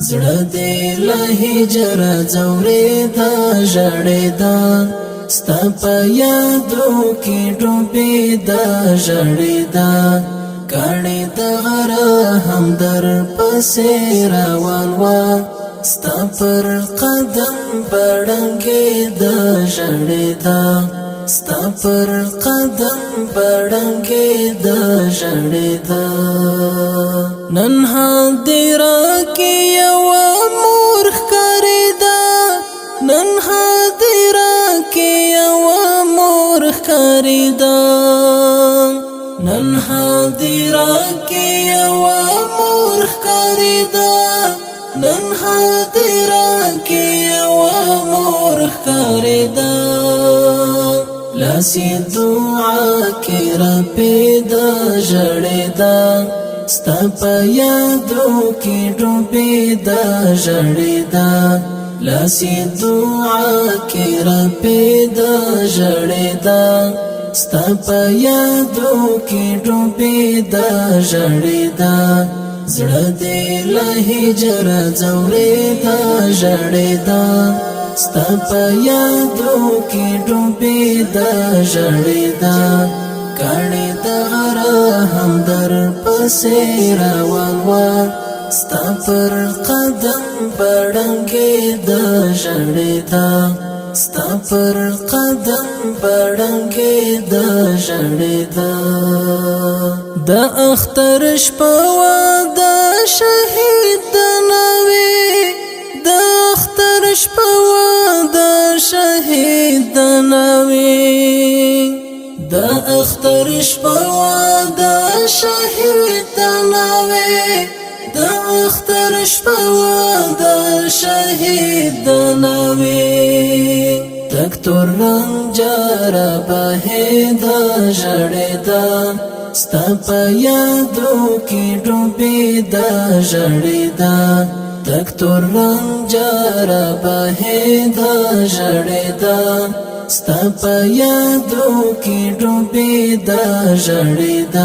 زړه دې له هجر ځورېدا ژړېدا ستا په یادو کې ډوبېدا ژړېدا کاڼې د غره هم در پسې روان وه ستا پر قدم بړنګېدا ژړېدا ستا پر قدم بړنګېدا ژړېدا نن هدیره کې یوه مور ښکارېده نن هدیره کې یوه مور ښکارېده نن هدیره کې یوه مور ښکارېده نن هدیره کې یوه مور ښکارېده لاس یې دعا کې رپېده ژړېده ستا په یادو کې ډوبېده ژړېده لاس یې دعا کې رپېده ژړېده ستا په یادو کې ډوبېده ژړېده زړه دې له هجر ځورېدا ژړېدا ستا په یادو کې ډوبېدا ژړېدا کاڼې د غره هم در پسې روان وه ستا پر قدم بړنګېدا ژړېدا ستا پر قدم بړنګېدا ژړېدا د اختر شپه وه د شهید د ناوې د اختر شپه وه د شهید د ناوې د اختر شپه وه د شهید د ناوې د اختر شپه وه د شهید د ناوې تک تور رنجر بهېده ژړېده ستا په یادو کې ډوبېده ژړېده تک تور رنجر بهېده ژړېده ستا په یادو کې ډوبېده ژړېده